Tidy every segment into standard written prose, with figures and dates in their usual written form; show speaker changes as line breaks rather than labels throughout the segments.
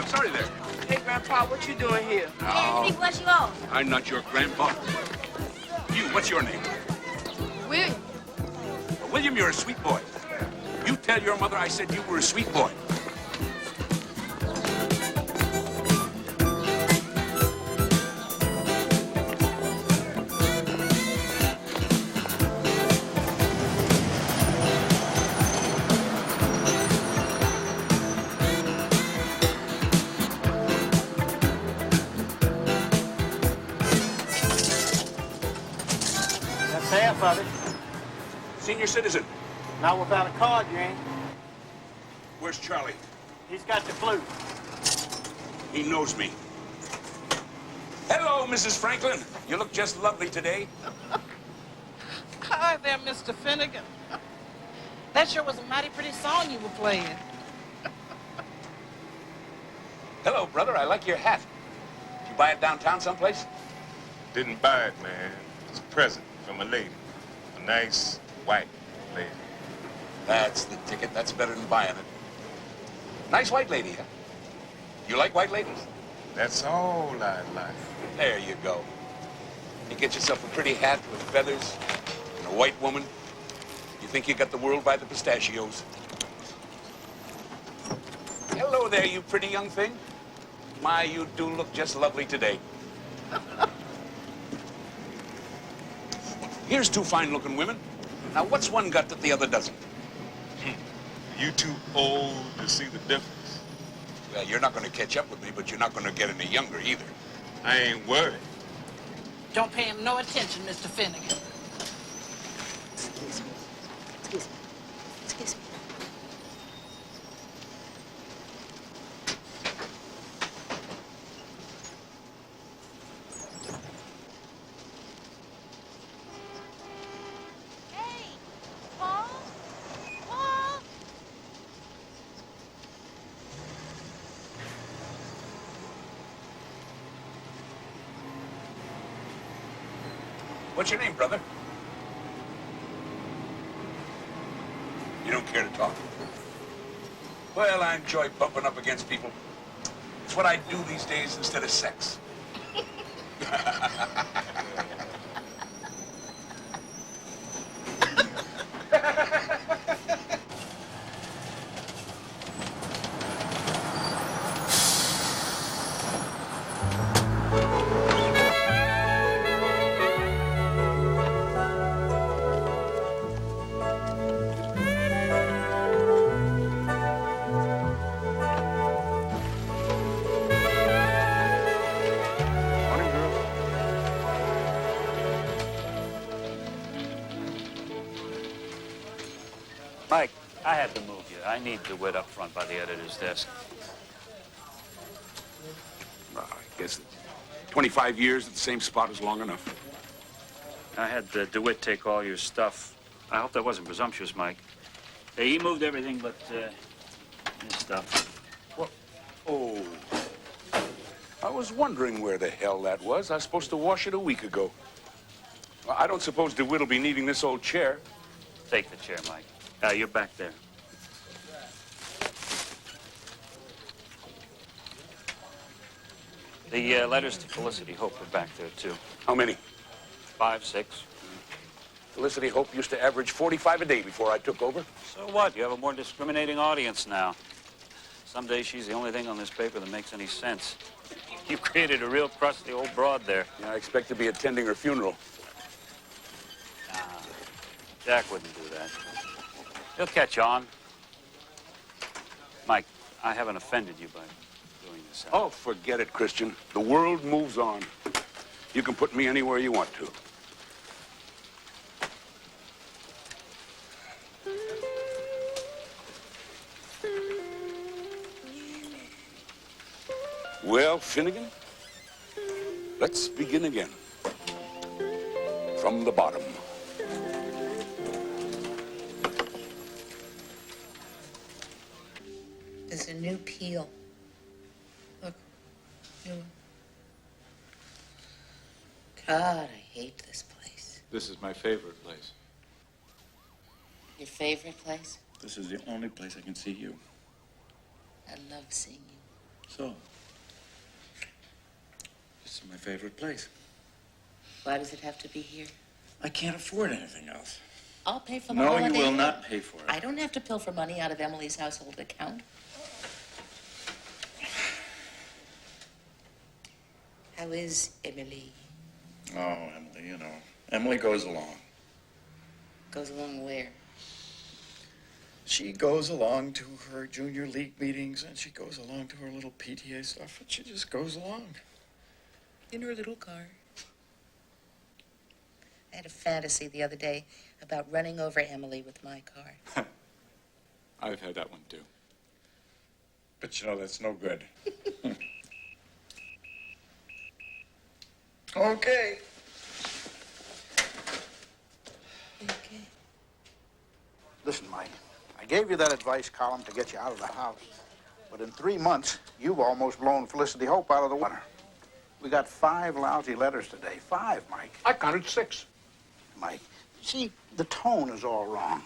I'm sorry there.
Hey, Grandpa, what you doing here?
Oh,
What's you on?
I'm not your grandpa. You, what's your name?
William.
Well, William, you're a sweet boy. You tell your mother I said you were a sweet boy.
Of it.
Senior citizen.
Not without a card, you ain't.
Where's Charlie?
He's got the flu.
He knows me. Hello, Mrs. Franklin. You look just lovely today.
Hi there, Mr. Finnegan. That sure was a mighty pretty song you were playing.
Hello, brother. I like your hat. Did you buy it downtown someplace?
Didn't buy it, man. It's a present from a lady. A nice white lady.
That's the ticket. That's better than buying it. Nice white lady, huh? You like white ladies?
That's all I like.
There you go. You get yourself a pretty hat with feathers and a white woman. You think you got the world by the pistachios. Hello there, you pretty young thing. My, you do look just lovely today. Here's two fine-looking women. Now, what's one got that the other doesn't?
You too old to see the difference?
Well, you're not going to catch up with me, but you're not going to get any younger either.
I ain't worried.
Don't pay him no attention, Mr. Finnegan.
Excuse me. Excuse me. Excuse me.
What's your name, brother? You don't care to talk? Well, I enjoy bumping up against people. It's what I do these days instead of sex.
Mike, I had to move you. I need DeWitt up front by the editor's desk.
Well, I guess 25 years at the same spot is long enough.
I had DeWitt take all your stuff. I hope that wasn't presumptuous, Mike. Hey, he moved everything but his stuff.
What? Oh. I was wondering where the hell that was. I was supposed to wash it a week ago. Well, I don't suppose DeWitt will be needing this old chair.
Take the chair, Mike. You're back there. The letters to Felicity Hope are back there, too.
How many?
5, 6.
Felicity Hope used to average 45 a day before I took over.
So what? You have a more discriminating audience now. Some days she's the only thing on this paper that makes any sense. You created a real crusty old broad there.
Yeah, I expect to be attending her funeral.
Nah, Jack wouldn't do that. He'll catch on. Mike, I haven't offended you by doing this.
Oh, forget it, Christian. The world moves on. You can put me anywhere you want to. Well, Finnegan, let's begin again. From the bottom.
There's a new peel. Look, new one. God, I hate this place.
This is my favorite place.
Your favorite place?
This is the only place I can see you.
I love seeing you.
So, this is my favorite place.
Why does it have to be here?
I can't afford anything else.
I'll pay for the
No,
holiday.
you will not pay for it.
I don't have to pilfer money out of Emily's household account. How is Emily?
Oh, Emily, you know. Emily goes along.
Goes along where?
She goes along to her junior league meetings, and she goes along to her little PTA stuff, and she just goes along.
In her little car. I had a fantasy the other day about running over Emily with my car.
I've had that one, too. But, you know, that's no good. Okay.
Okay.
Listen, Mike, I gave you that advice column to get you out of the house. But in 3 months, you've almost blown Felicity Hope out of the water. We got 5 lousy letters today. 5, Mike.
I counted 6.
Mike, see, the tone is all wrong.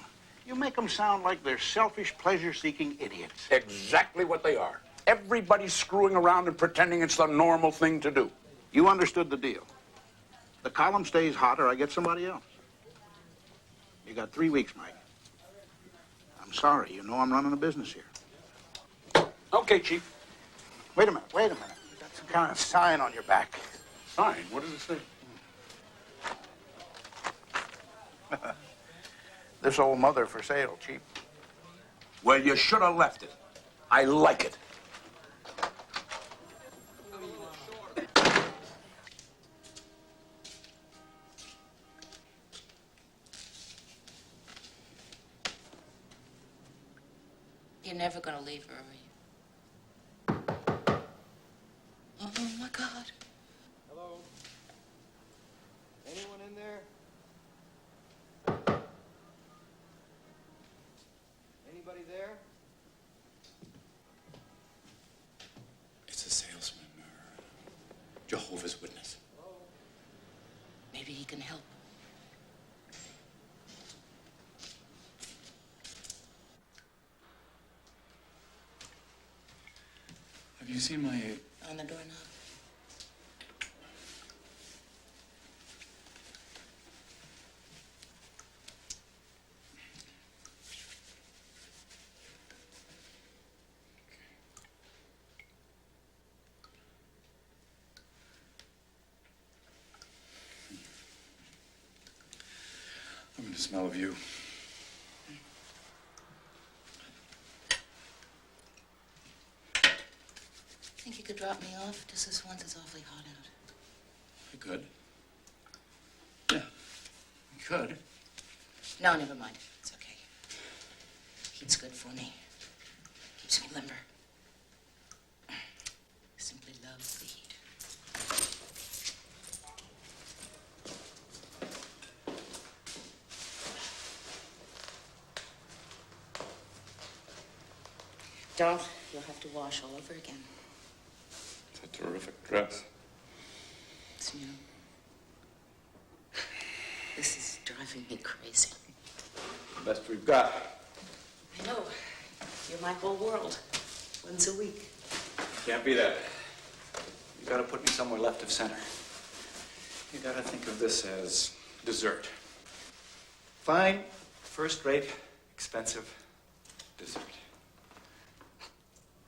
You make them sound like they're selfish, pleasure-seeking idiots.
Exactly what they are. Everybody's screwing around and pretending it's the normal thing to do.
You understood the deal. The column stays hot or I get somebody else. You got 3 weeks, Mike. I'm sorry. You know I'm running a business here.
Okay, Chief.
Wait a minute. You got some kind of sign on your back.
Sign? What does it say?
This old mother for sale, Chief.
Well, you should have left it. I like it.
You're never gonna leave her, are you? Oh, my God.
Hello? Anyone in there? Anybody there?
It's a salesman or Jehovah's Witness.
Maybe he can help.
Have you seen my...
On the doorknob.
I'm in the smell of you.
Think you could drop me off just this once? It's awfully hot out.
I could. Yeah, you could.
No, never mind. It's okay. Heat's good for me. Keeps me limber. Simply love the heat. Don't. You'll have to wash all over again.
It's a terrific dress.
It's new. This is driving me crazy.
The best we've got.
I know. You're my whole world. Once a week.
Can't be that. You gotta put me somewhere left of center. You gotta think of this as dessert. Fine, first-rate, expensive dessert.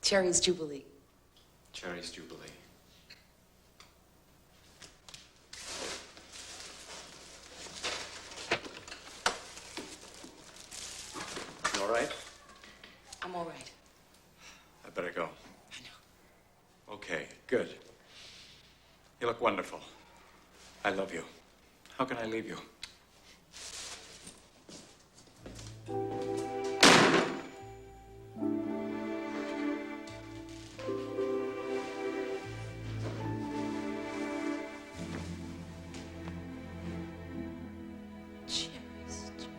Cherry's Jubilee.
Cherry's Jubilee. You all right?
I'm all right.
I better go.
I know.
Okay, good. You look wonderful. I love you. How can I leave you?
Cherry's Jubilee.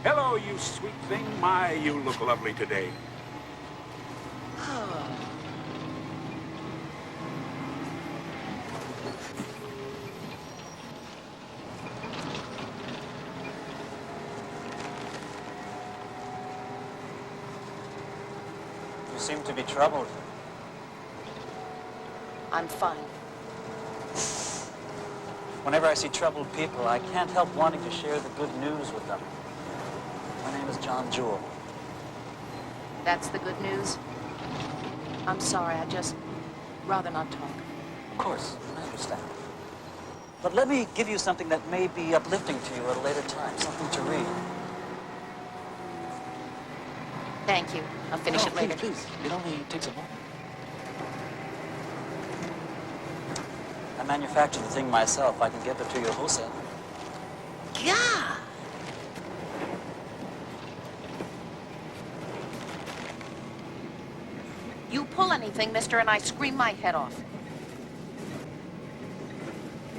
Hello, you sweet thing. My, you look lovely today.
Oh.
You seem to be troubled.
I'm fine.
Whenever I see troubled people, I can't help wanting to share the good news with them. My name is John Jewell.
That's the good news? I'm sorry, I'd just rather not talk.
Of course, I understand. But let me give you something that may be uplifting to you at a later time, something to read.
Thank you. I'll finish it later.
Please. It only takes a moment. I manufacture the thing myself. I can give it to you wholesale.
God! You pull anything, mister, and I scream my head off.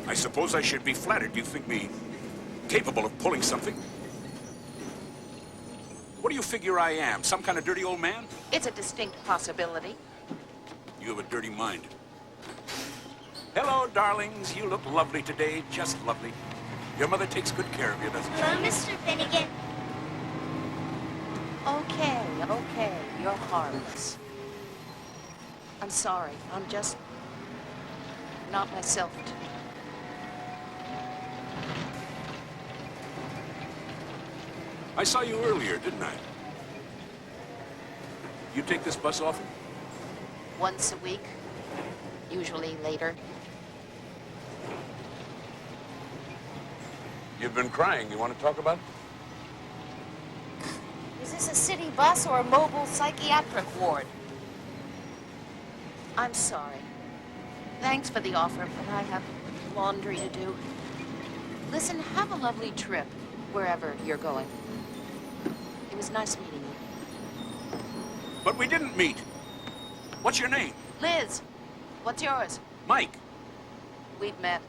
I suppose I should be flattered. You think me capable of pulling something? What do you figure I am? Some kind of dirty old man?
It's a distinct possibility.
You have a dirty mind. Hello, darlings. You look lovely today. Just lovely. Your mother takes good care of you, doesn't she?
Hello, Mr. Finnegan.
Okay. You're harmless. I'm sorry. I'm just not myself today.
I saw you earlier, didn't I? You take this bus often?
Once a week, usually later.
You've been crying. You want to talk about it?
Is this a city bus or a mobile psychiatric ward?
I'm sorry. Thanks for the offer, but I have laundry to do. Listen, have a lovely trip, wherever you're going. It was nice meeting you.
But we didn't meet. What's your name?
Liz, what's yours?
Mike.
We've met.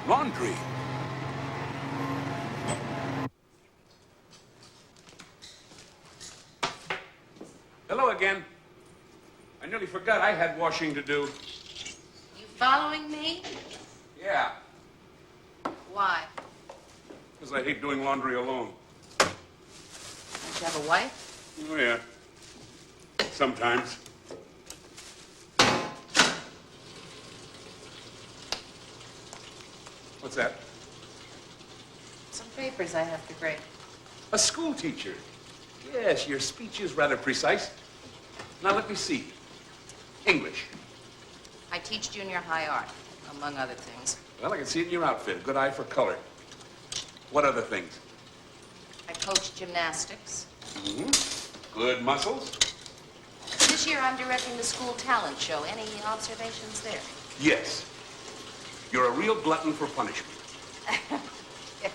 Laundry. Hello again. I nearly forgot I had washing to do.
You following me?
Yeah,
Why?
because I hate doing laundry alone.
Don't you have a wife?
Oh, yeah. Sometimes. What's that?
Some papers I have to grade.
A school teacher. Yes, your speech is rather precise. Now, let me see. English.
I teach junior high art, among other things.
Well, I can see it in your outfit. A good eye for color. What other things?
I coach gymnastics.
Mm-hmm. Good muscles?
This year I'm directing the school talent show. Any observations there?
Yes. You're a real glutton for punishment.
Yes.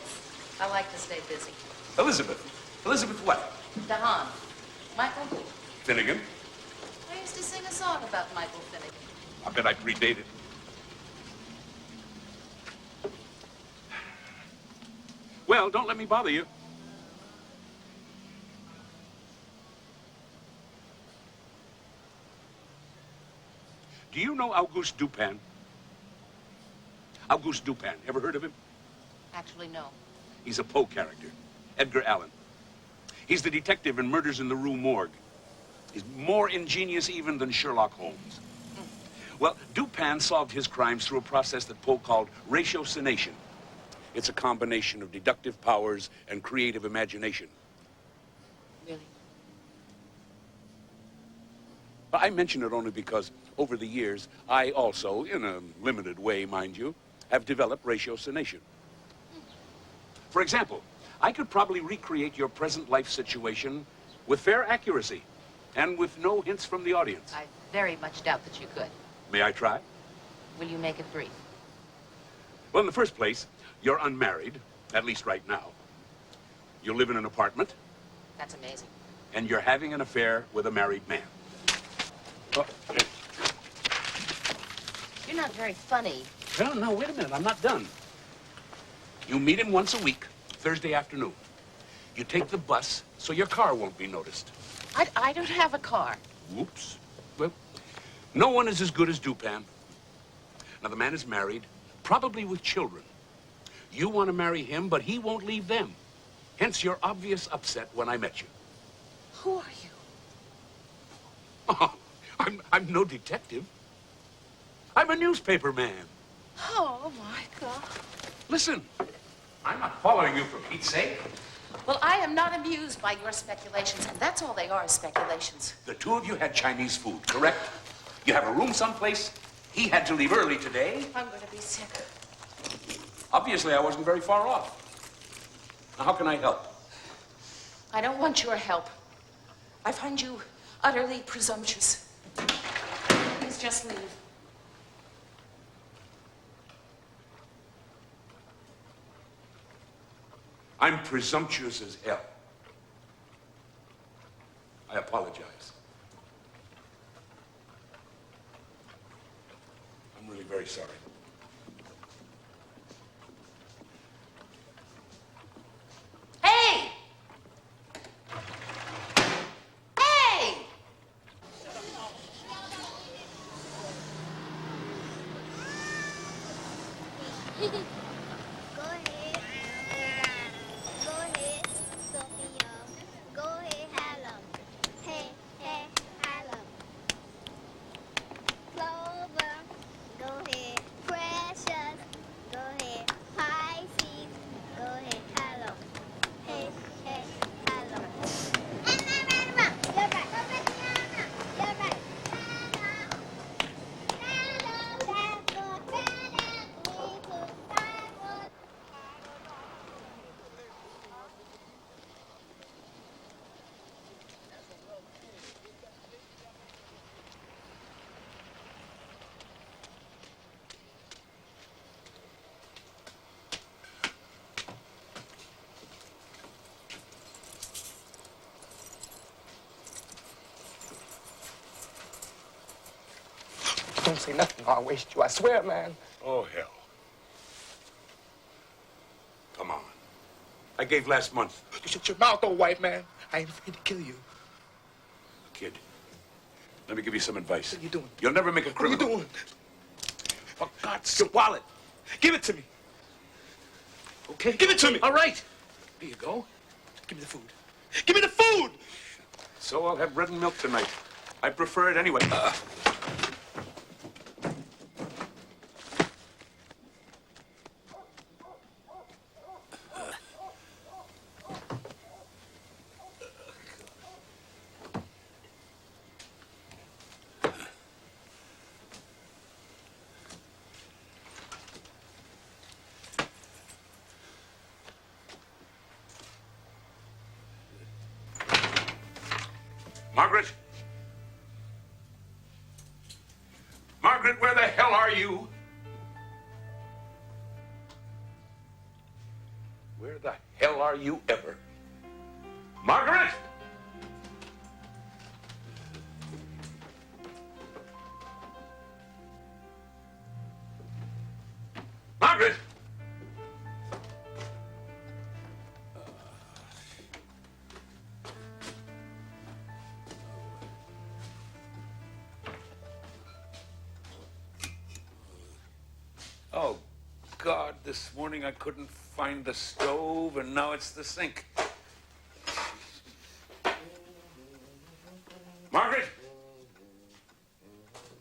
I like to stay busy.
Elizabeth. Elizabeth what?
DeHaan. Michael?
Finnegan.
I used to sing a song about Michael Finnegan.
I bet I predated. Well, don't let me bother you. Do you know Auguste Dupin? Auguste Dupin. Ever heard of him?
Actually, no.
He's a Poe character. Edgar Allan. He's the detective in Murders in the Rue Morgue. He's more ingenious even than Sherlock Holmes. Well, Dupin solved his crimes through a process that Poe called ratiocination. It's a combination of deductive powers and creative imagination.
Really?
I mention it only because over the years, I also, in a limited way, mind you, have developed ratiocination. For example, I could probably recreate your present life situation with fair accuracy and with no hints from the audience.
I very much doubt that you could.
May I try?
Will you make it brief?
Well, in the first place, you're unmarried, at least right now. You live in an apartment,
That's amazing.
and you're having an affair with a married man. Oh,
You're not very funny.
Well, no, wait a minute. I'm not done. You meet him once a week, Thursday afternoon. You take the bus so your car won't be noticed.
I don't have a car.
Whoops. Well, no one is as good as Dupan. Now, the man is married, probably with children. You want to marry him, but he won't leave them. Hence your obvious upset when I met you.
Who are you?
Oh, I'm no detective. I'm a newspaper man.
Oh, my God.
Listen, I'm not following you for Pete's sake.
Well, I am not amused by your speculations, and that's all they are, speculations.
The two of you had Chinese food, correct? You have a room someplace. He had to leave early today.
I'm going to be sick.
Obviously, I wasn't very far off. Now, how can I help?
I don't want your help. I find you utterly presumptuous. Please just leave.
I'm presumptuous as hell. I apologize. I'm really very sorry.
Hey! Hey!
Go ahead. Go ahead, Sylvia. Go ahead, hello. Hey, hey, hello. Clover. Go ahead, Precious. Go ahead, Pisces. Go ahead, hello. Hey, hey, hello. And you're right. You're right.
Don't say nothing or I'll waste you. I swear, man.
Oh, hell. Come on. I gave last month.
You shut your mouth, old white man. I ain't afraid to kill you.
Kid, let me give you some advice.
What are you doing?
You'll never make a criminal.
What are you doing?
For God's sake. Your wallet.
Give it to me.
Okay? Give it to me.
All right. Here you go. Give me the food. Give me the food!
So I'll have bread and milk tonight. I prefer it anyway. Margaret? Margaret, where the hell are you? Where the hell are you ever? Margaret! Margaret! Oh, God, this morning I couldn't find the stove, and now it's the sink. Margaret?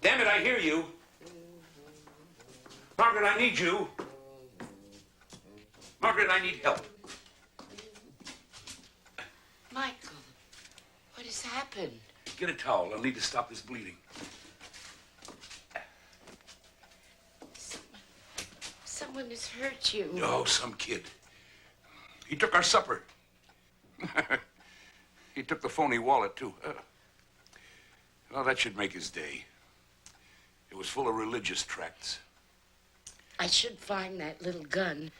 Damn it, I hear you. Margaret, I need you. Margaret, I need help.
Michael, what has happened?
Get a towel. I'll need to stop this bleeding.
Someone has hurt you.
Oh, some kid. He took our supper. He took the phony wallet, too. Well, that should make his day. It was full of religious tracts.
I should find that little gun.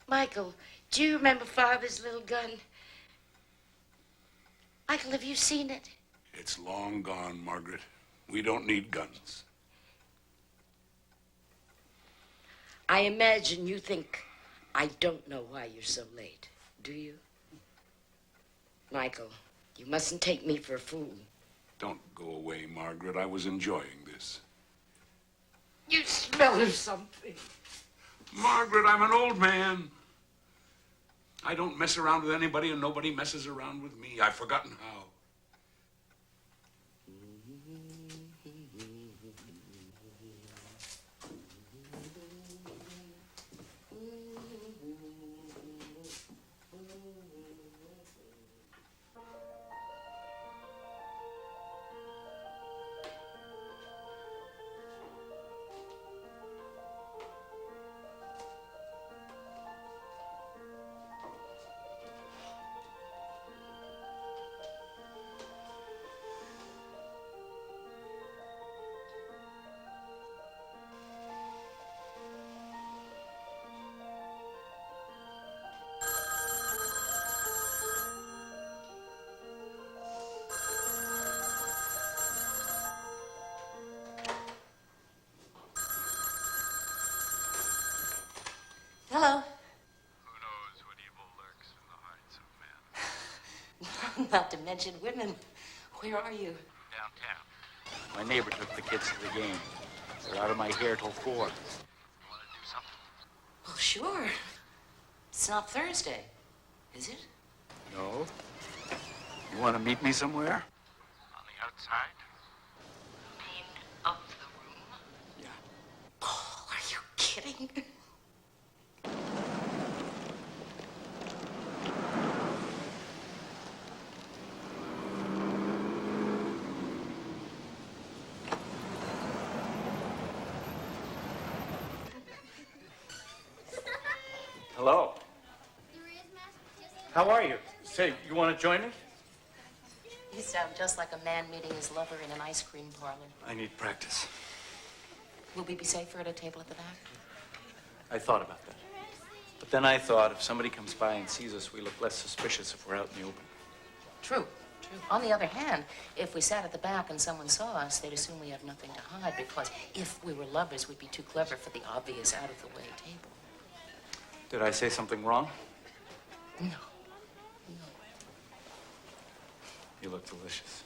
Michael, do you remember Father's little gun? Michael, have you seen it?
It's long gone, Margaret. We don't need guns.
I imagine you think I don't know why you're so late, do you? Michael, you mustn't take me for a fool.
Don't go away, Margaret. I was enjoying this.
You smell of something.
Margaret, I'm an old man. I don't mess around with anybody, and nobody messes around with me. I've forgotten how.
Hello.
Who knows what evil lurks in the hearts of men?
Not to mention women. Where are you?
Downtown.
My neighbor took the kids to the game. They're out of my hair till 4.
You want to do something?
Well, sure. It's not Thursday, is it?
No? You want to meet me somewhere?
On the outside?
Of the room?
Yeah.
Paul, are you kidding?
Hello. How are you? Say, you want to join me?
You sound just like a man meeting his lover in an ice cream parlor.
I need practice.
Will we be safer at a table at the back?
I thought about that. But then I thought if somebody comes by and sees us, we look less suspicious if we're out in the open.
True. On the other hand, if we sat at the back and someone saw us, they'd assume we have nothing to hide, because if we were lovers, we'd be too clever for the obvious out-of-the-way table.
Did I say something wrong?
No.
You look delicious.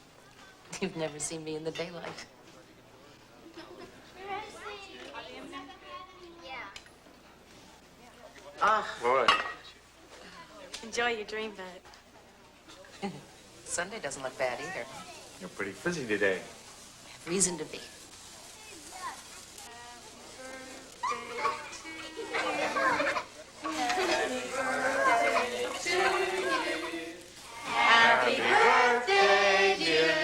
You've never seen me in the daylight.
Ah.
What?
Enjoy your dream bed.
Sunday doesn't look bad either.
You're pretty busy today.
Have reason to be.
Happy birthday, dear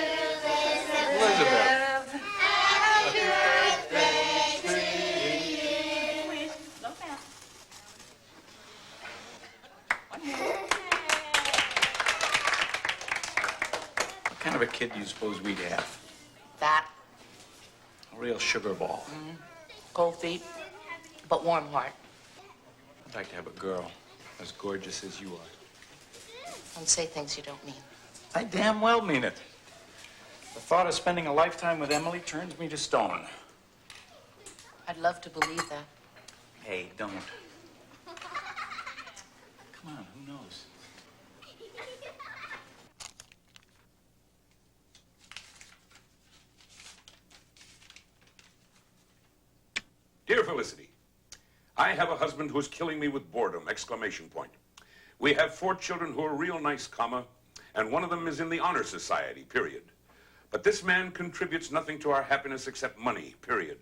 Elizabeth.
Happy birthday to you.
What kind of a kid do you suppose we'd have?
That.
A real sugar ball.
Cold feet, but warm heart.
I'd like to have a girl as gorgeous as you are.
Don't say things you don't mean.
I damn well mean it. The thought of spending a lifetime with Emily turns me to stone.
I'd love to believe that.
Hey, don't. Come on, who knows?
Dear Felicity, I have a husband who's killing me with boredom, exclamation point. We have 4 children who are real nice, comma, and one of them is in the honor society, period. But this man contributes nothing to our happiness except money, period.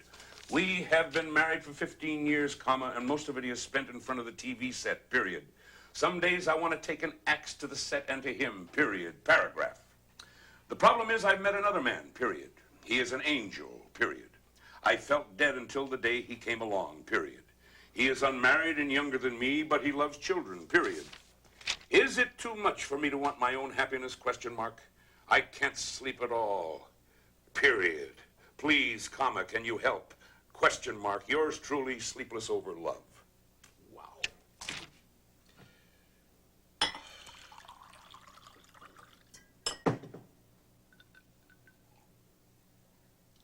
We have been married for 15 years, comma, and most of it he has spent in front of the TV set, period. Some days I want to take an axe to the set and to him, period, paragraph. The problem is I've met another man, period. He is an angel, period. I felt dead until the day he came along, period. He is unmarried and younger than me, but he loves children, period. Is it too much for me to want my own happiness, question mark? I can't sleep at all, period. Please, comma, can you help? Question mark, yours truly, sleepless over love. Wow.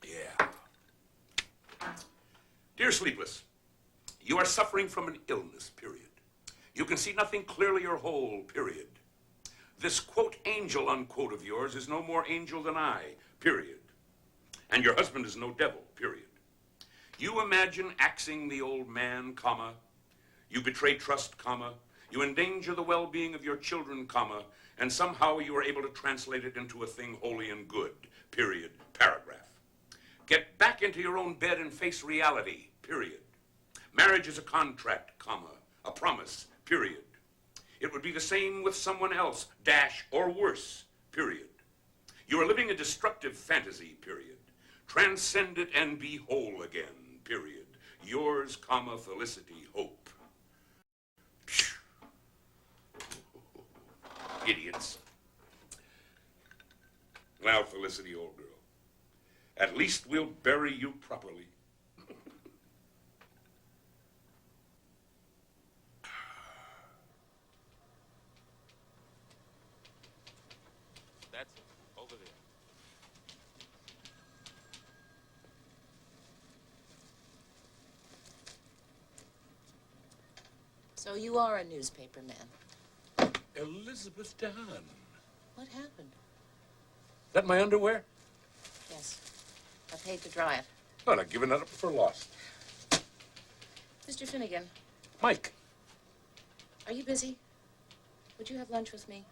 Yeah. Dear Sleepless, You are suffering from an illness, period. You can see nothing clearly or whole, period. This, quote, angel, unquote, of yours is no more angel than I, period. And your husband is no devil, period. You imagine axing the old man, comma. You betray trust, comma. You endanger the well-being of your children, comma. And somehow you are able to translate it into a thing holy and good, period, paragraph. Get back into your own bed and face reality, period. Marriage is a contract, comma, a promise, period. It would be the same with someone else, dash, or worse, period. You are living a destructive fantasy, period. Transcend it and be whole again, period. Yours, comma, Felicity, Hope. Phew. Idiots. Now, Felicity, old girl, at least we'll bury you properly.
That's it. Over there.
So you are a newspaper man.
Elizabeth DeHaan.
What happened?
That my underwear?
Yes. I paid to dry it.
Well, I've given that up for lost.
Mr. Finnegan,
Mike.
are you busy? Would you have lunch with me?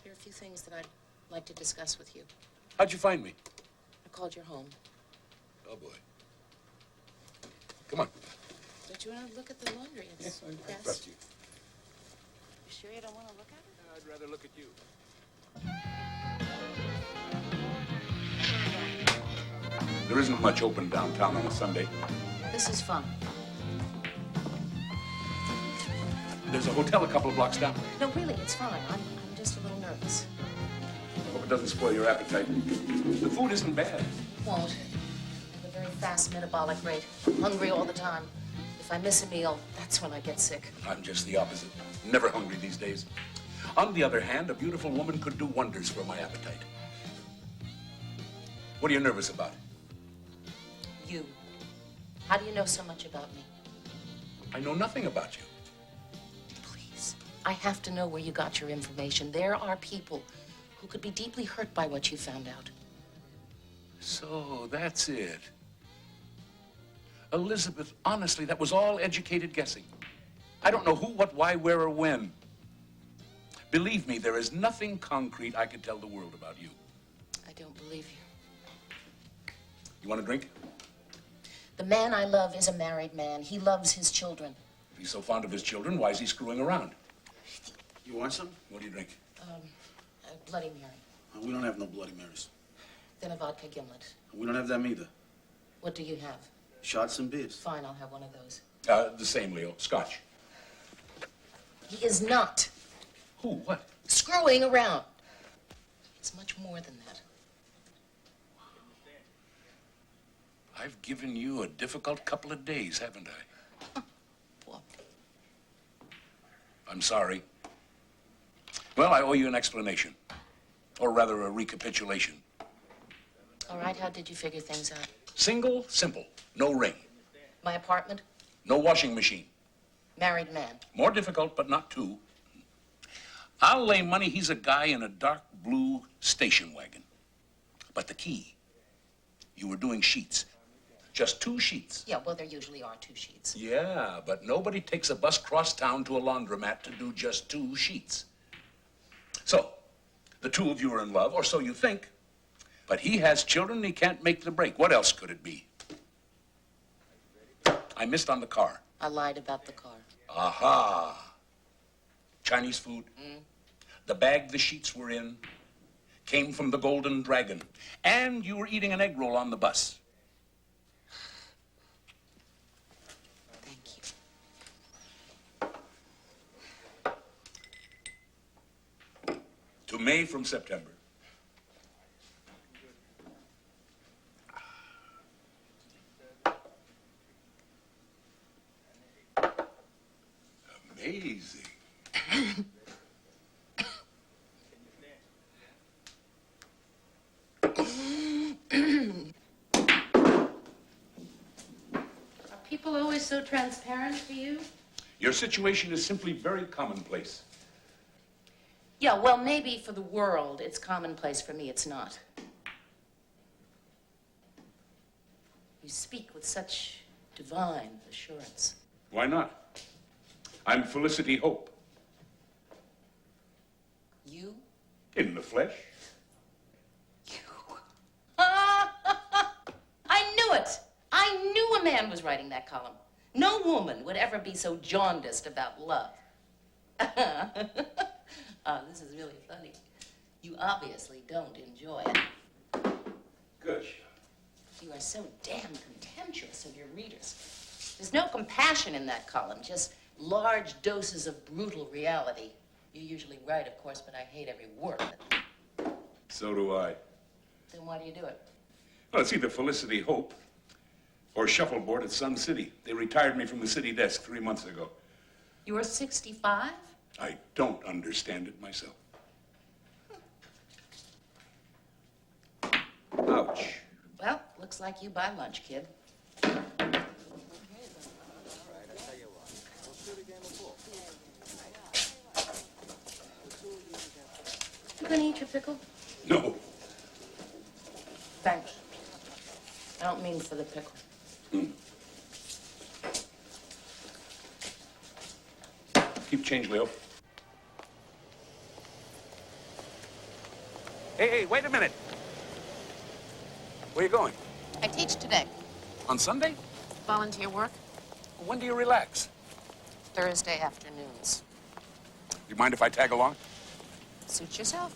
There are a few things that I'd like to discuss with you.
How'd you find me?
I called your home.
Oh, boy. Come on.
Don't you want to look at the laundry? It's
I
pressed.
trust you.
You sure you don't want to look at it?
I'd rather look at you. There isn't much open downtown on a Sunday.
This is fun.
There's a hotel a couple of blocks down.
No, really, it's fine. I'm just a little nervous.
I hope it doesn't spoil your appetite. The food isn't bad.
It won't. I have a very fast metabolic rate. I'm hungry all the time. If I miss a meal, that's when I get sick.
I'm just the opposite. Never hungry these days. On the other hand, a beautiful woman could do wonders for my appetite. What are you nervous about?
You. How do you know so much about me?
I know nothing about you.
Please. I have to know where you got your information. There are people who could be deeply hurt by what you found out.
So, that's it. Elizabeth, honestly, that was all educated guessing. I don't know who, what, why, where, or when. Believe me, there is nothing concrete I could tell the world about you.
I don't believe you.
You want a drink?
The man I love is a married man. He loves his children.
If he's so fond of his children, why is he screwing around?
You want some?
What do you drink?
A Bloody Mary.
We don't have no Bloody Marys.
Then a vodka gimlet.
We don't have them either.
What do you have?
Shots and beers.
Fine, I'll have one of those.
The same, Leo. Scotch.
He is not.
Who? What?
Screwing around. It's much more than that.
I've given you a difficult couple of days, haven't I?
What?
I'm sorry. Well, I owe you an explanation. Or rather, a recapitulation.
All right, how did you figure things out?
Single, simple. No ring.
My apartment?
No washing machine.
Married man.
More difficult, but not too. I'll lay money he's a guy in a dark blue station wagon. But the key, you were doing sheets. Just 2 sheets.
Yeah, well, there usually are 2 sheets.
Yeah, but nobody takes a bus cross town to a laundromat to do just 2 sheets. So, the 2 of you are in love, or so you think. But he has children and he can't make the break. What else could it be? I missed on the car.
I lied about the car.
Aha. Chinese food. The bag the sheets were in came from the Golden Dragon. And you were eating an egg roll on the bus.
Thank you.
To May from September. Amazing.
Are people
Uncle always so transparent for you?
Your situation is simply very commonplace.
Yeah, well, maybe for the world it's commonplace. For me, it's not. You speak with such divine assurance.
Why not? I'm Felicity Hope.
You?
In the flesh.
I knew it! I knew a man was writing that column. No woman would ever be so jaundiced about love. Oh, this is really funny. You obviously don't enjoy it.
Good.
You are so damn contemptuous of your readers. There's no compassion in that column, just large doses of brutal reality. You're usually right, of course, but I hate every word of it.
So do I.
Then why do you do it?
Well, it's either Felicity Hope or Shuffleboard at Sun City. They retired me from the city desk 3 months ago.
You're 65?
I don't understand it myself. Ouch.
Well, looks like you buy lunch, kid. You gonna eat your pickle?
No.
Thanks. I don't mean for the pickle.
Keep change, Leo. Hey, wait a minute. Where are you going?
I teach today.
On Sunday?
Volunteer work,
When do you relax?
Thursday afternoons.
You mind if I tag along?
Suit yourself.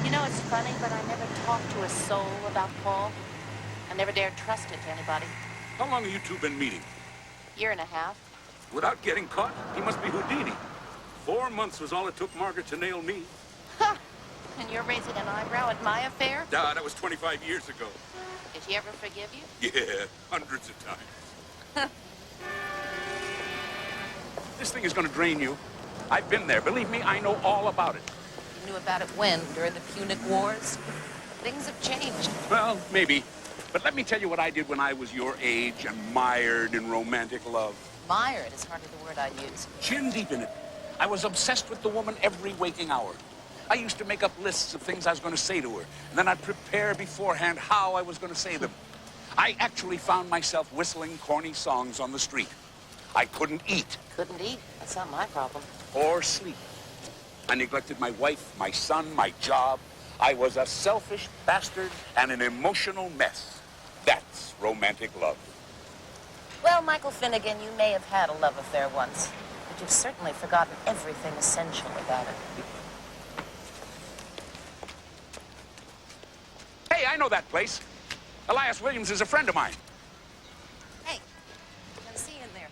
You know, it's funny, but I never talked to a soul about Paul. I never dared trust it to anybody.
How long have you two been meeting?
Year and a half.
Without getting caught? He must be Houdini. 4 months was all it took Margaret to nail me.
Ha! And you're raising an eyebrow at my affair?
That was 25 years ago.
Did he ever forgive you?
Yeah, hundreds of times. This thing is going to drain you. I've been there. Believe me, I know all about it.
You knew about it when? During the Punic Wars? Things have changed.
Well, maybe. But let me tell you what I did when I was your age and mired in romantic love.
Mired is hardly the word I'd use.
Chin deep in it. I was obsessed with the woman every waking hour. I used to make up lists of things I was going to say to her, and then I'd prepare beforehand how I was going to say them. I actually found myself whistling corny songs on the street. I couldn't eat.
Couldn't eat? That's not my problem.
Or sleep. I neglected my wife, my son, my job. I was a selfish bastard and an emotional mess. That's romantic love.
Well, Michael Finnegan, you may have had a love affair once, but you've certainly forgotten everything essential about it.
Hey, I know that place. Elias Williams is a friend of mine.
Hey, I'll see you in there.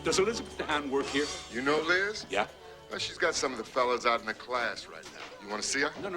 Does Elizabeth DeHaan work here?
You know Liz?
Yeah.
Well, she's got some of the fellas out in the class right now. You want to see her?
No.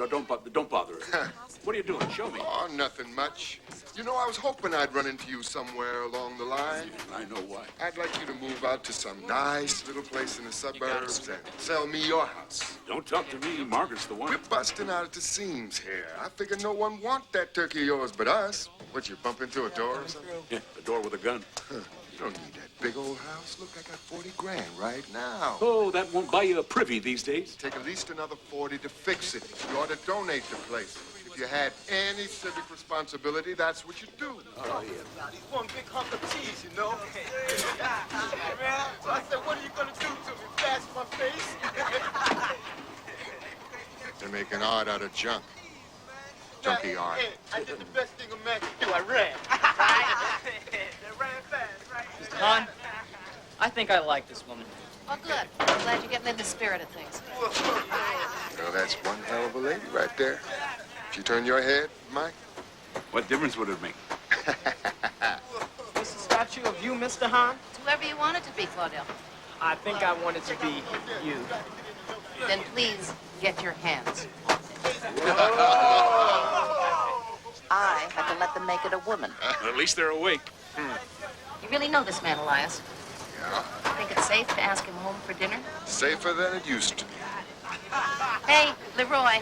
Don't bother her. What are you doing? Show me.
Oh, nothing much. You know, I was hoping I'd run into you somewhere along the line.
I know why.
I'd like you to move out to some nice little place in the suburbs and sell me your house.
Don't talk to me. Margaret's the one.
We're busting out at the seams here. I figure no one want that turkey of yours but us. What, you bump into a door or something?
Yeah, a door with a gun.
Huh. You don't need that big old house. Look, I got 40 grand right now.
Oh, that won't buy you a privy these days.
Take at least another 40 to fix it. You ought to donate the place. If you had any civic responsibility, that's what you do.
Oh, yeah.
He's one big hunk of cheese, you know? Hey, man. So I said, what are you going to do to me? Bash my face?
They're making art out of junk. Junky art.
Hey, I did the best thing a man could do. I ran. Right? They ran fast, right?
Mr. Hahn, I think I like this woman.
Well, good. I'm glad you're getting in the spirit of things.
Well, that's one hell of a lady right there. If you turn your head, Mike.
What difference would it make?
This a statue of you, Miss DeHaan?
It's whoever you want it to be, Claudel.
I think I want it to be you.
Then please get your hands. I had to let them make it a woman.
At least they're awake.
You really know this man, Elias?
Yeah.
Think it's safe to ask him home for dinner?
Safer than it used to be.
Hey, Leroy,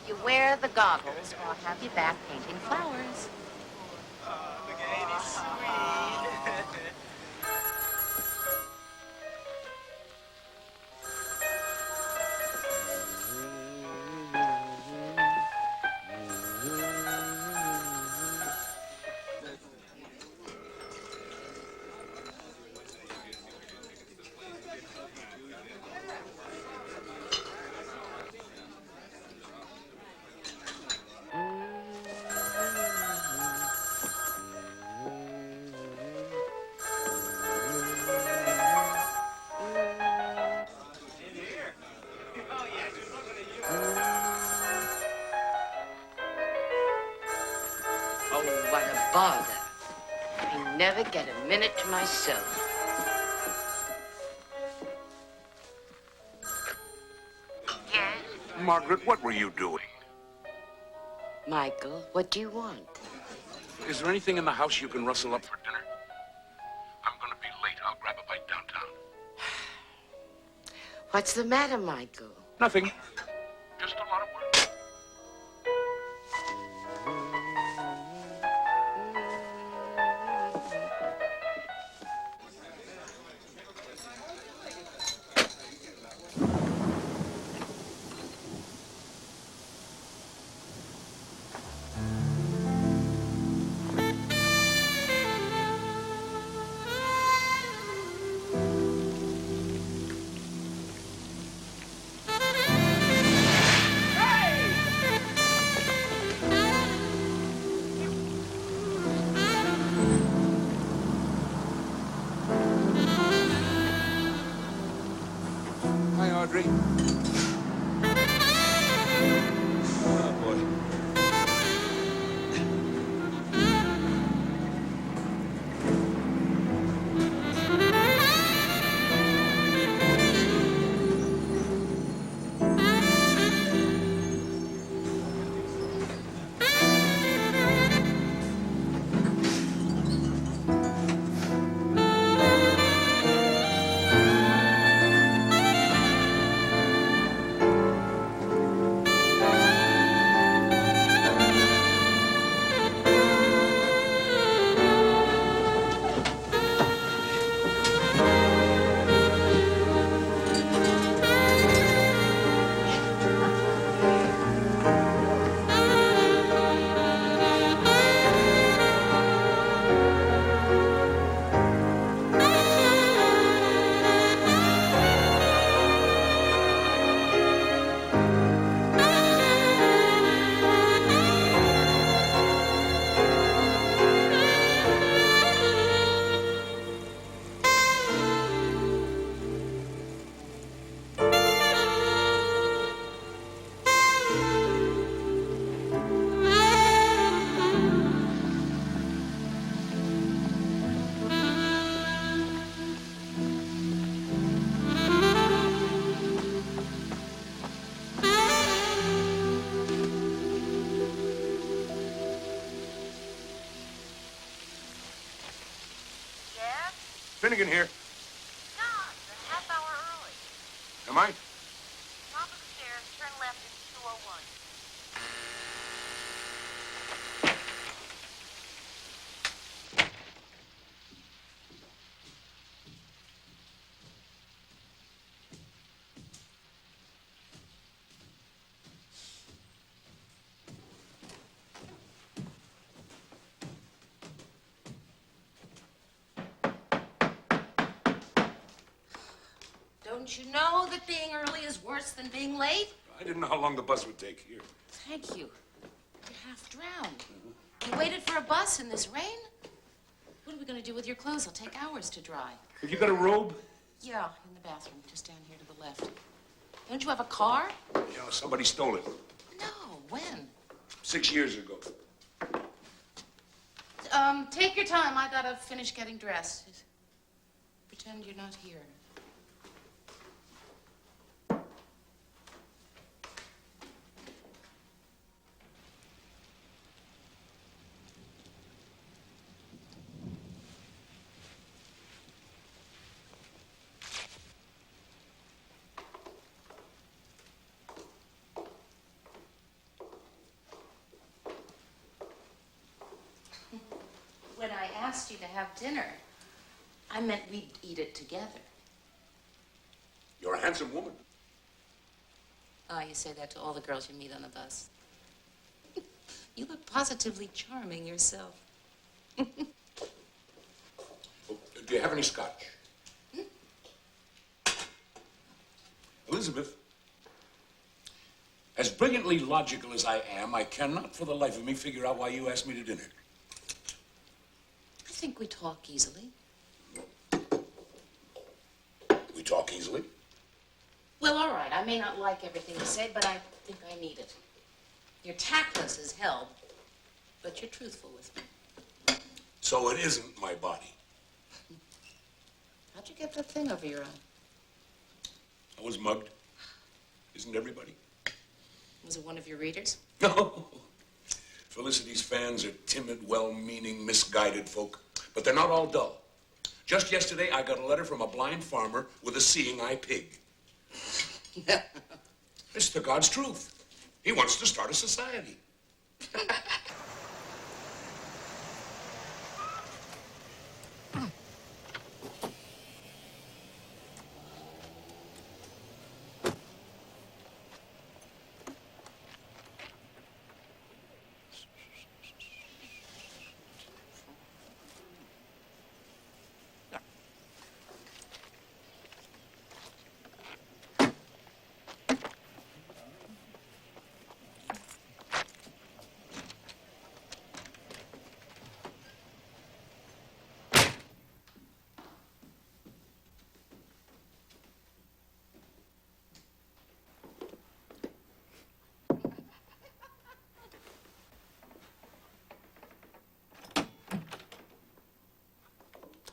you wear the goggles or I'll have you back painting flowers.
Look at Annie, sweet.
Oh, what a bother. I never get a minute to myself.
Margaret, what were you doing?
Michael, what do you want?
Is there anything in the house you can rustle up for dinner? I'm going to be late. I'll grab a bite downtown.
What's the matter, Michael?
Nothing. Just a lot of work. Audrey. Oh, boy. Finnegan here.
John, you're a half hour early.
Am I?
Top of the stairs, turn left into 201.
Don't you know that being early is worse than being late?
I didn't know how long the bus would take. Here.
Thank you. You're half drowned. You waited for a bus in this rain? What are we going to do with your clothes? It'll take hours to dry.
Have you got a robe?
Yeah, in the bathroom, just down here to the left. Don't you have a car?
Yeah, somebody stole it.
No, when?
6 years ago.
Take your time. I gotta finish getting dressed. Pretend you're not here. When I asked you to have dinner, I meant we'd eat it together.
You're a handsome woman.
Oh, you say that to all the girls you meet on the bus. You look positively charming yourself.
Oh, do you have any scotch? Elizabeth, as brilliantly logical as I am, I cannot for the life of me figure out why you asked me to dinner.
I think we talk easily.
We talk easily?
Well, all right. I may not like everything you say, but I think I need it. You're tactless as hell, but you're truthful with me.
So it isn't my body.
How'd you get that thing over your eye?
I was mugged. Isn't everybody?
Was it one of your readers?
No. Felicity's fans are timid, well-meaning, misguided folk, but they're not all dull. Just yesterday, I got a letter from a blind farmer with a seeing-eye pig. It's the God's truth. He wants to start a society.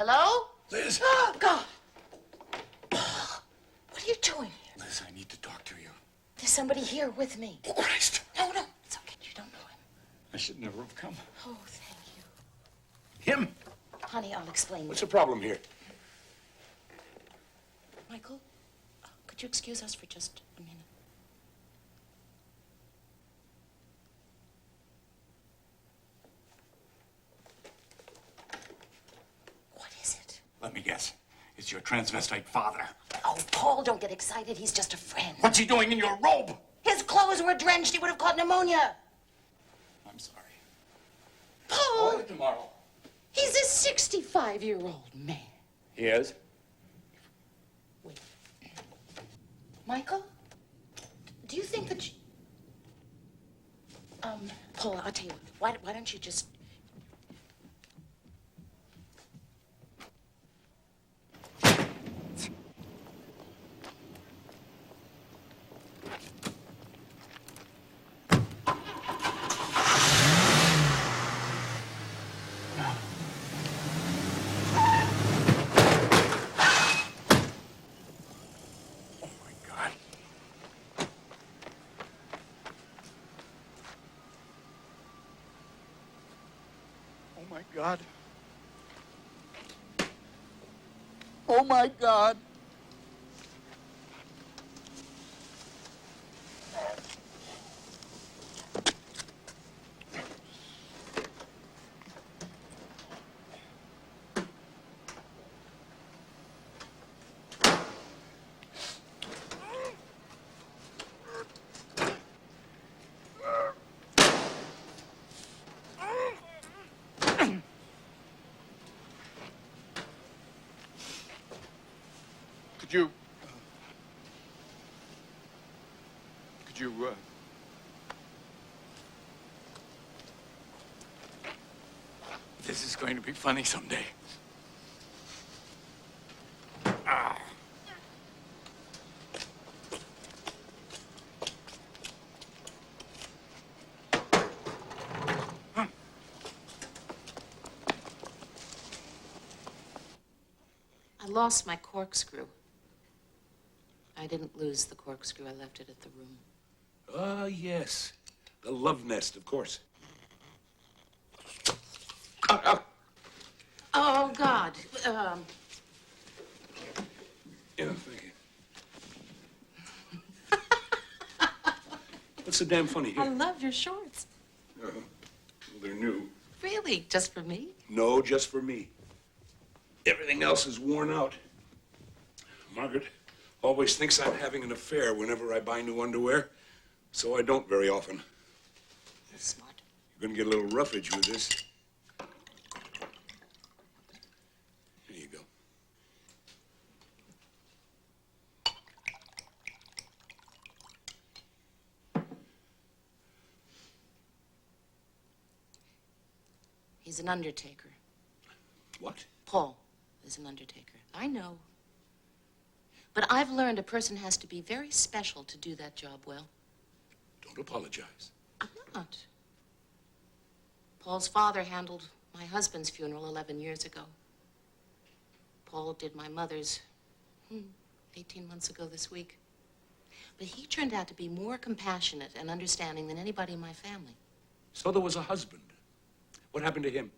Hello?
Liz!
Oh, God! What are you doing here?
Liz, I need to talk to you.
There's somebody here with me.
Oh, Christ!
No, it's okay. You don't know him.
I should never have come.
Oh, thank you.
Him?
Honey, I'll explain.
What's the problem here?
Michael, could you excuse us for just a minute? What is it?
Let me guess. It's your transvestite father.
Oh, Paul, don't get excited. He's just a friend.
What's he doing in your robe?
His clothes were drenched. He would have caught pneumonia.
I'm sorry.
Paul!
Call tomorrow.
He's a 65-year-old man.
He is?
Wait. Michael? Do you think that you... Paul, I'll tell you, why don't you just...
God. Oh, my God. Could you,
This is going to be funny someday.
lost my corkscrew. I didn't lose the corkscrew. I left it at the room.
Ah, yes. The love nest, of course.
Oh, God.
Yeah, thank you. What's so damn funny here?
I love your shorts.
Well, they're new.
Really? Just for me?
No, just for me. Everything else is worn out. Margaret always thinks I'm having an affair whenever I buy new underwear, so I don't very often.
That's smart.
You're gonna get a little roughage with this. Here you go.
He's an undertaker.
What?
Paul is an undertaker. I know. But I've learned a person has to be very special to do that job well.
Don't apologize.
I'm not. Paul's father handled my husband's funeral 11 years ago. Paul did my mother's 18 months ago this week. But he turned out to be more compassionate and understanding than anybody in my family.
So there was a husband. What happened to him?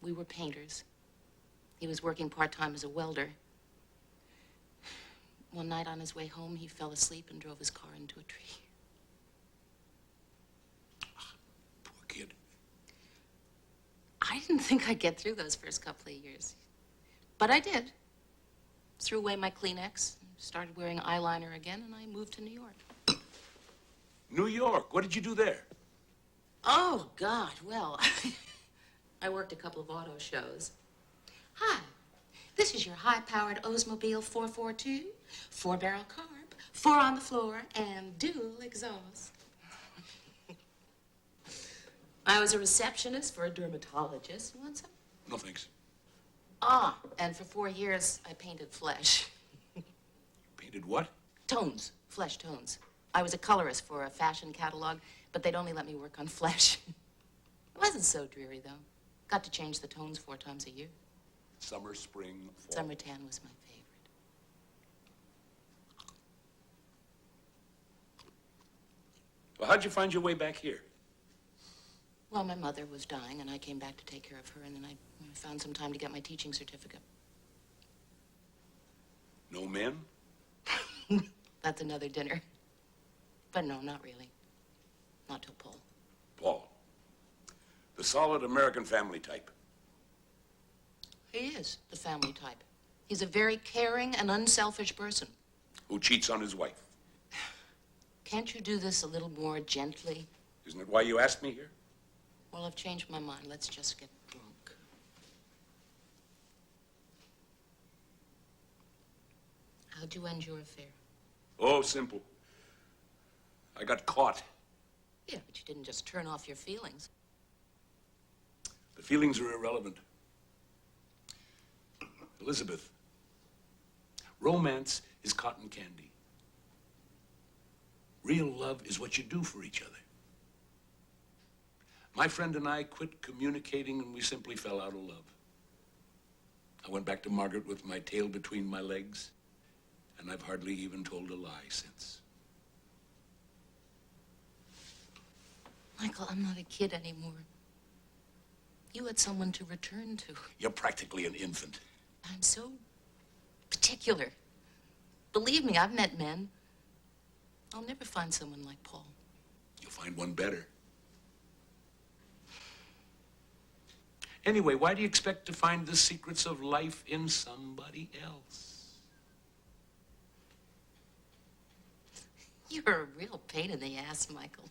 We were painters. He was working part-time as a welder. One night on his way home, he fell asleep and drove his car into a tree.
Poor kid.
I didn't think I'd get through those first couple of years. But I did. Threw away my Kleenex, started wearing eyeliner again, and I moved to New York.
New York? What did you do there?
Oh, God, well, I worked a couple of auto shows. Hi, this is your high-powered Oldsmobile 442, 4-barrel carb, 4 on the floor, and dual exhaust. I was a receptionist for a dermatologist. You want some?
No, thanks.
Ah, and for 4 years, I painted flesh.
Painted what?
Tones, flesh tones. I was a colorist for a fashion catalog, but they'd only let me work on flesh. It wasn't so dreary, though. Got to change the tones 4 times a year.
Summer, spring, fall.
Summer tan was my favorite.
Well, how'd you find your way back here?
Well, my mother was dying, and I came back to take care of her, and then I found some time to get my teaching certificate.
No men?
That's another dinner. But no, not really. Not till Paul.
Paul. The solid American family type.
He is the family type. He's a very caring and unselfish person.
Who cheats on his wife.
Can't you do this a little more gently?
Isn't it why you asked me here?
Well, I've changed my mind. Let's just get drunk. How'd you end your affair?
Oh, simple. I got caught.
Yeah, but you didn't just turn off your feelings.
The feelings are irrelevant. Elizabeth, romance is cotton candy. Real love is what you do for each other. My friend and I quit communicating and we simply fell out of love. I went back to Margaret with my tail between my legs, and I've hardly even told a lie since.
Michael, I'm not a kid anymore. You had someone to return to.
You're practically an infant.
I'm so particular. Believe me, I've met men. I'll never find someone like Paul.
You'll find one better. Anyway, why do you expect to find the secrets of life in somebody else?
You're a real pain in the ass, Michael.